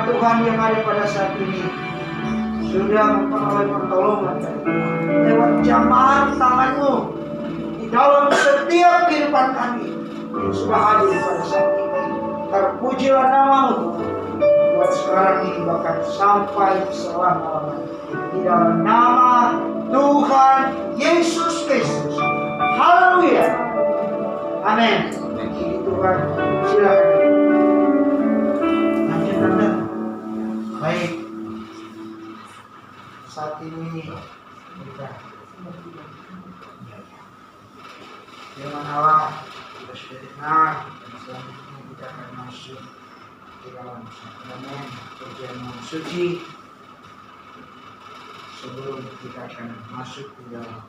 Speaker 1: Tuhan yang ada pada saat ini sudah memperoleh pertolongan dari Tuhan lewat jamaah tangan-Mu di dalam setiap kehidupan kami yang sudah hadir pada saat ini. Terpujilah nama-Mu buat sekarang ini bahkan sampai selama-lamanya. Di dalam nama Tuhan Yesus Kristus. Haleluya. Amin. Ini Tuhan, silakan. Lanjut Tante. Baik. Saat ini kita firman Allah kita sudah dengar, dan selanjutnya kita akan masuk ke dalam sakramen perjamuan suci. Sebelum kita akan masuk ke dalam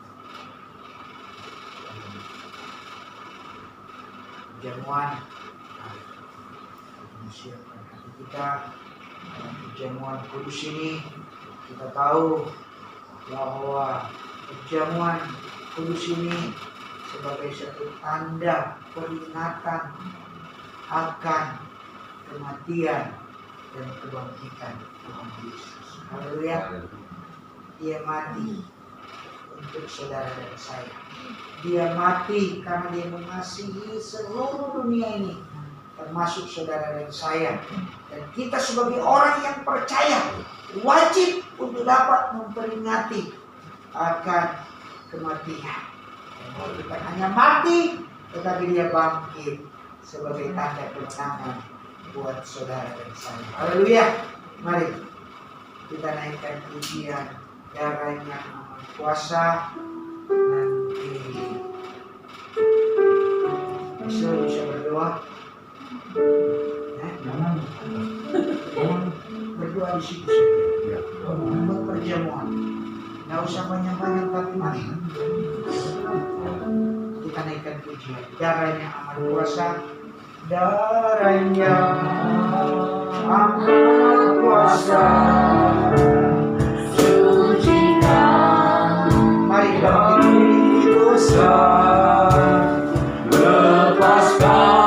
Speaker 1: perjamuan, menyiapkan hati kita dalam perjamuan kudus ini. Kita tahu bahwa perjamuan kudus ini sebagai satu tanda peringatan akan kematian dan kebangkitan Tuhan Yesus. Haleluya. Dia mati untuk saudara dan saya. Dia mati karena dia mengasihi seluruh dunia ini, termasuk saudara dan saya. Dan kita sebagai orang yang percaya wajib untuk dapat memperingati akan kematian. Dan bukan hanya mati, tetapi dia bangkit sebagai tanda kemenangan buat saudara dan saya. Haleluya. Mari kita naikkan pujian darahnya amat kuasa. Nanti bisa berdoa. Jangan berdoa di situ saja. Membuat perjamuan. Nggak usah banyak-banyak, tapi mari kita naikkan pujian darahnya amat kuasa. Darahnya amat kuasa. Mari kita berdiri dosa, lepaskan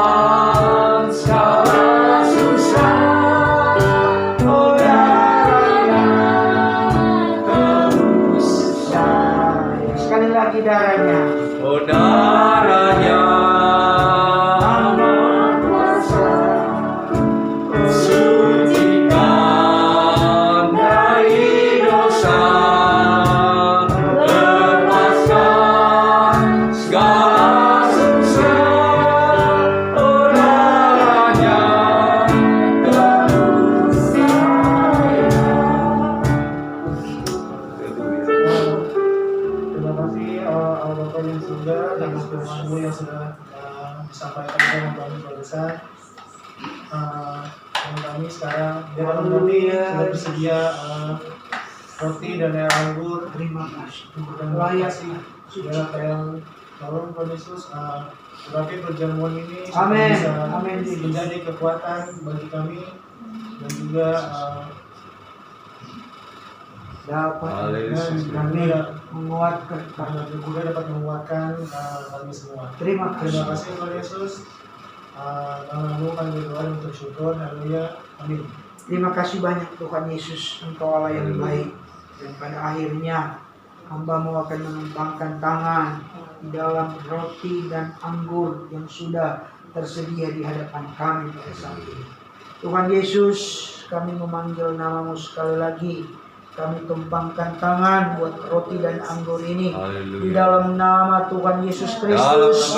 Speaker 1: segala susah. Oh darahnya terus sayang. Sekali lagi darahnya. Oh darahnya amat kuasa. Sucikan dari dosa. Disampaikan oleh kami barusan. Kami sekarang di dalam kami sudah bersedia roti dan air anggur. Terima kasih. Layak sih. Sudah yang tolong Tuhan Yesus berarti perjamuan ini bisa menjadi kekuatan bagi kami dan juga dapat kami menguatkan dan juga dapat menguatkan kami semua. Terima kasih Tuhan Yesus. Namamu kami berdoa dan bersyukur. Haleluya. Amin. Terima kasih banyak Tuhan Yesus, Engkau Allah yang baik. Dan pada akhirnya hamba-Mu akan mengembangkan tangan di dalam roti dan anggur yang sudah tersedia di hadapan kami pada saat ini. Tuhan Yesus, kami memanggil nama-Mu sekali lagi. Kami tumpangkan tangan buat roti dan anggur ini. Haleluya. Di dalam nama Tuhan Yesus Kristus.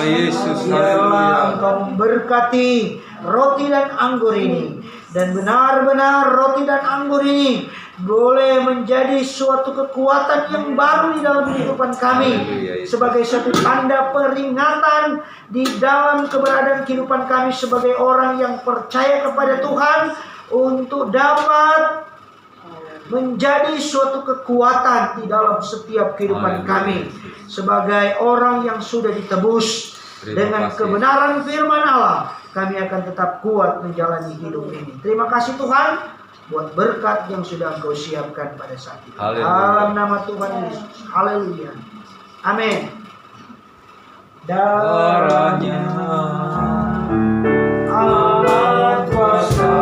Speaker 1: Biarlah Engkau memberkati roti dan anggur ini. Dan benar-benar roti dan anggur ini boleh menjadi suatu kekuatan yang baru di dalam kehidupan kami. Sebagai satu tanda peringatan di dalam keberadaan kehidupan kami sebagai orang yang percaya kepada Tuhan. Untuk dapat menjadi suatu kekuatan di dalam setiap kehidupan kami sebagai orang yang sudah ditebus dengan kebenaran firman Allah. Kami akan tetap kuat menjalani hidup ini. Terima kasih Tuhan buat berkat yang sudah Engkau siapkan pada saat ini. Dalam nama Tuhan Yesus. Haleluya. Amin. Darahnya amat kuasa.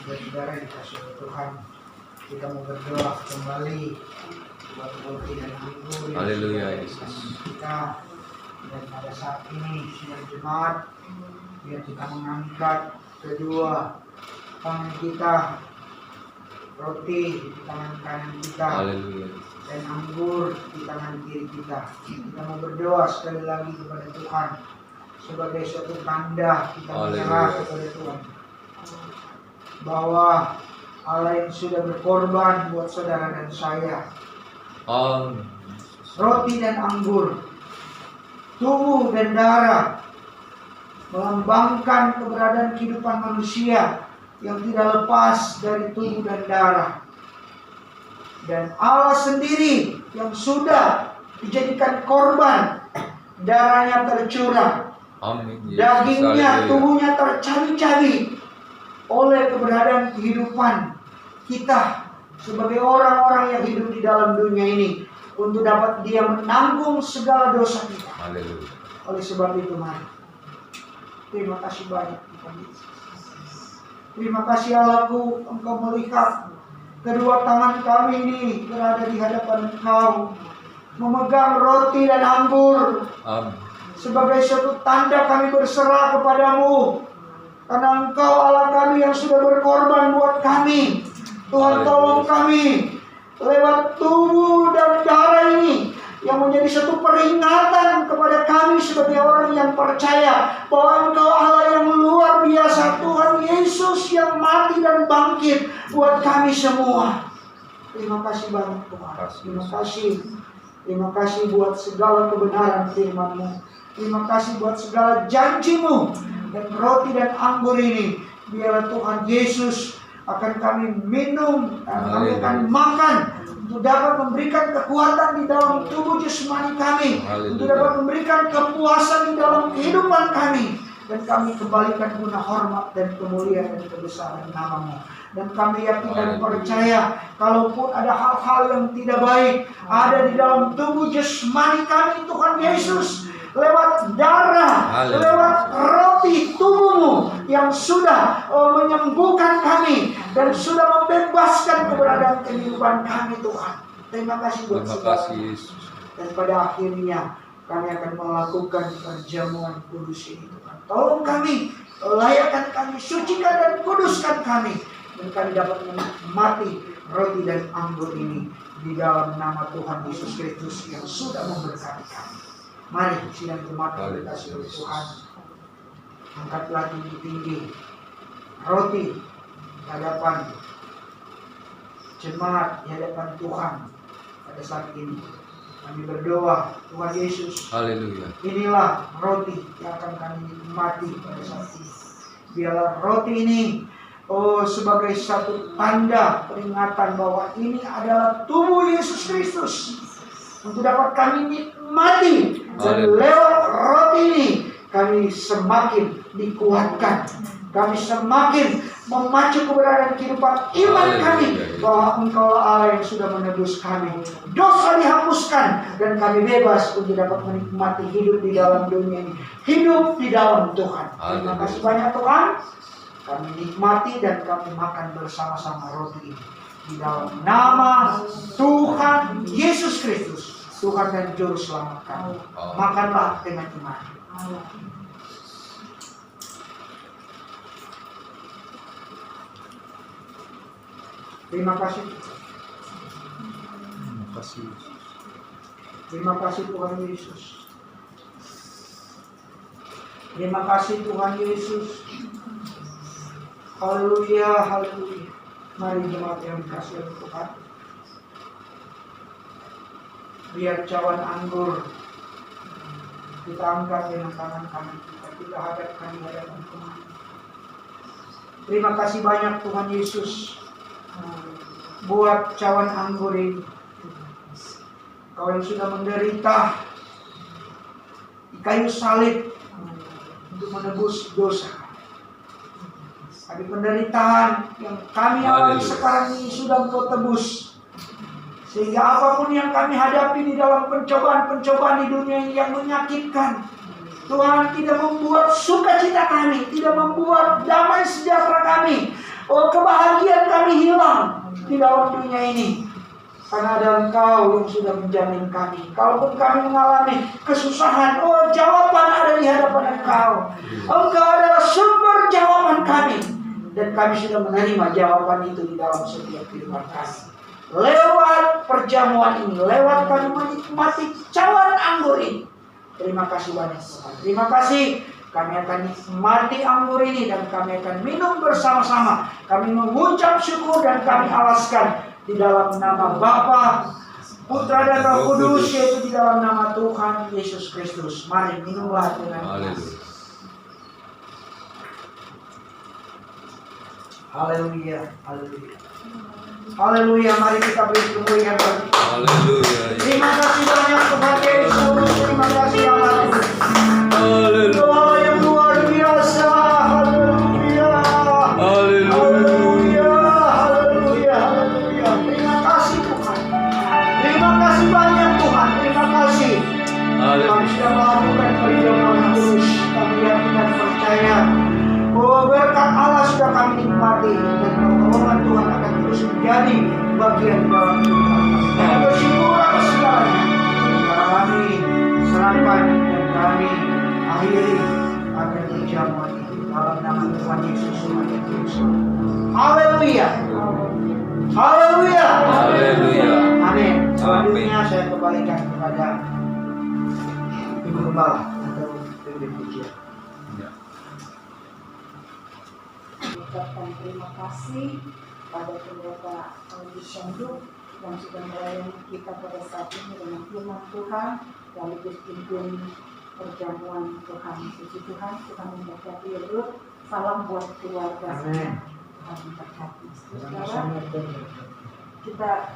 Speaker 1: Saudara dikasih oleh Tuhan, kita mau berdoa kembali buat roti dan anggur yang
Speaker 2: Haleluya,
Speaker 1: sudah
Speaker 2: Yesus.
Speaker 1: bersama kita. Dan pada saat ini sidang jemaat, biar kita mengangkat kedua tangan kita, roti di tangan kanan kita
Speaker 2: Haleluya.
Speaker 1: dan anggur di tangan kiri kita. Kita mau berdoa sekali lagi kepada Tuhan sebagai suatu tanda kita menyerah kepada Tuhan, bahwa Allah yang sudah berkorban buat saudara dan saya,
Speaker 2: Amin.
Speaker 1: roti dan anggur, tubuh dan darah, melambangkan keberadaan kehidupan manusia yang tidak lepas dari tubuh dan darah. Dan Allah sendiri yang sudah dijadikan korban, darahnya tercurah,
Speaker 2: Amin. Yesus.
Speaker 1: dagingnya,
Speaker 2: Haleluya.
Speaker 1: tubuhnya tercabik-cabik oleh keberadaan kehidupan kita sebagai orang-orang yang hidup di dalam dunia ini, untuk dapat Dia menanggung segala dosa kita.
Speaker 2: Haleluya.
Speaker 1: Oleh sebab itu, mari, terima kasih banyak Tuhan Yesus. Terima kasih Allahku, Engkau melihat kedua tangan kami ini berada di hadapan Engkau, memegang roti dan anggur
Speaker 2: Amin.
Speaker 1: sebagai suatu tanda kami berserah kepadamu, karena Engkau Allah kami yang sudah berkorban buat kami. Tuhan, tolong kami lewat tubuh dan darah ini yang menjadi satu peringatan kepada kami sebagai orang yang percaya bahwa Engkau Allah yang luar biasa, Tuhan Yesus yang mati dan bangkit buat kami semua. Terima kasih banyak Tuhan. Terima kasih. Terima kasih buat segala kebenaran firman-Mu. Terima kasih buat segala janji-Mu. Dan roti dan anggur ini, biarlah Tuhan Yesus akan kami minum dan kami akan makan untuk dapat memberikan kekuatan di dalam tubuh jasmani kami, untuk dapat memberikan kepuasan di dalam kehidupan kami, dan kami kembalikan guna hormat dan kemuliaan dan kebesaran nama-Mu. Dan kami yakin dan percaya, kalaupun ada hal-hal yang tidak baik ada di dalam tubuh jasmani kami, Tuhan Yesus, lewat darah, lewat roti tubuh-Mu yang sudah menyembuhkan kami dan sudah membebaskan keberadaan kehidupan kami, Tuhan. Terima kasih buat segala. Dan pada akhirnya kami akan melakukan perjamuan kudus ini, Tuhan. Tolong kami, layakkan kami, sucikan dan kuduskan kami, dan kami dapat menikmati roti dan anggur ini di dalam nama Tuhan Yesus Kristus yang sudah memberkati kami. Mari sidang jemaat yang dikasihi oleh Tuhan, angkatlah tinggi-tinggi roti di hadapan jemaat, di hadapan Tuhan pada saat ini. Kami berdoa, Tuhan Yesus,
Speaker 2: Haleluya.
Speaker 1: inilah roti yang akan kami nikmati pada saat ini. Biarlah roti ini sebagai satu tanda peringatan bahwa ini adalah tubuh Yesus Kristus, untuk dapat kami nikmati. Dan lewat roti ini kami semakin dikuatkan, kami semakin memacu keberadaan kehidupan iman kami, bahwa Engkau Allah yang sudah menebus kami, dosa dihapuskan, dan kami bebas untuk dapat menikmati hidup di dalam dunia ini, hidup di dalam Tuhan. Terima kasih banyak Tuhan. Kami nikmati dan kami makan bersama-sama roti ini di dalam nama Tuhan Yesus Kristus, Tuhan dan Juru Selamat kami. Makanlah dengan iman. Terima kasih. Terima kasih Tuhan Yesus. Terima kasih Tuhan Yesus. Haleluya, haleluya. Mari jemaat yang dikasihi oleh Tuhan, biar cawan anggur kita angkat dengan tangan kanan kita hadapkan di hadapan Tuhan. Terima kasih banyak Tuhan Yesus buat cawan anggur ini. Kau yang sudah menderita di kayu salib untuk menebus dosa. Ada penderitaan yang kami alami sekarang ini sudah Engkau tebus, sehingga apapun yang kami hadapi di dalam pencobaan-pencobaan di dunia ini yang menyakitkan, Tuhan tidak membuat sukacita kami, tidak membuat damai sejahtera kami, kebahagiaan di dalam dunia ini. Karena ada Engkau yang sudah menjamin kami. Kalaupun kami mengalami kesusahan, oh jawaban ada di hadapan Engkau. Engkau adalah sumber jawaban kami. Dan kami sudah menerima jawaban itu di dalam setiap kehidupan kami. Lewat perjamuan ini, lewat kami menikmati cawan anggur ini. Terima kasih banyak Tuhan. Terima kasih. Kami akan nikmati anggur ini dan kami akan minum bersama-sama. Kami mengucap syukur dan kami alaskan di dalam nama Bapa, Putra dan Roh Kudus, yaitu di dalam nama Tuhan Yesus Kristus. Mari minumlah dengan ikhlas. Haleluya, haleluya. Haleluya, mari kita beri kemuliaan bagi Tuhan.
Speaker 2: Haleluya.
Speaker 1: Terima kasih banyak Tuhan Yesus. Terima kasih Allah.
Speaker 2: Haleluya.
Speaker 1: Doa yang luar biasa. Haleluya.
Speaker 2: Haleluya.
Speaker 1: Haleluya. Haleluya. Terima kasih Tuhan. Terima kasih banyak Tuhan. Terima kasih. Kami sudah melakukan perjamuan kudus. Kami yakin dan percaya bahwa berkat Allah sudah kami nikmati dan pertolongan Tuhan akan terus menjadi bagian dalam hidup kami. Dan bersyukur atas segalanya. Kami serahkan dan kami akhiri akan perjamuan ini dalam nama Tuhan Yesus Kristus. Haleluya. Haleluya.
Speaker 2: Haleluya.
Speaker 1: Amin. Selanjutnya saya kembalikan kepada Ibu Gembala atau Ibu Pujian.
Speaker 3: Ucapkan terima kasih pada pendeta Aldi Syanduk yang sudah melayani kita pada saat ini dengan firman Tuhan lalu pimpin perjamuan Tuhan. Puji Tuhan, Tuhan memberkati ya. Salam buat keluarga.
Speaker 1: Amin.
Speaker 3: Tuhan memberkati.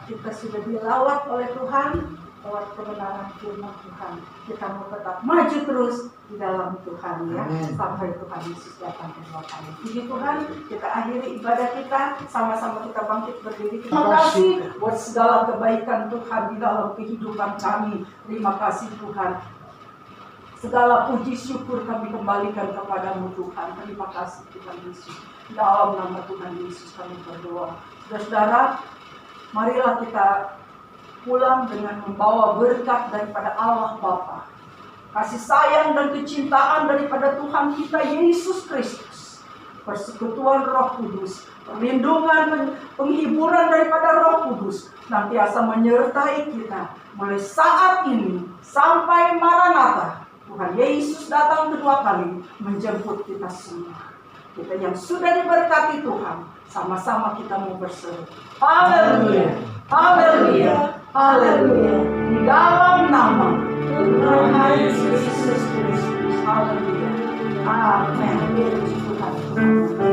Speaker 3: Kita sudah dilawat oleh Tuhan lewat kebenaran firman Tuhan. Kita mau tetap maju terus di dalam Tuhan ya.
Speaker 1: Amin.
Speaker 3: Sampai Tuhan Yesus datang kedua kali. Puji Tuhan, kita akhiri ibadah kita, sama-sama kita bangkit berdiri. Terima kasih buat segala kebaikan Tuhan di dalam kehidupan kami. Terima kasih Tuhan. Segala puji syukur kami kembalikan kepadamu Tuhan. Terima kasih Tuhan Yesus. Dalam nama Tuhan Yesus kami berdoa. Saudara, marilah kita pulang dengan membawa berkat daripada Allah Bapa, kasih sayang dan kecintaan daripada Tuhan kita Yesus Kristus, persekutuan Roh Kudus, perlindungan, penghiburan daripada Roh Kudus nantiasa menyertai kita mulai saat ini sampai Maranatha. Tuhan Yesus datang kedua kali menjemput kita semua. Kita yang sudah diberkati Tuhan, sama-sama kita mau berseru. Haleluya, haleluya, haleluya. Di dalam nama Tuhan Yesus Kristus. Haleluya. Amin. Puji Tuhan.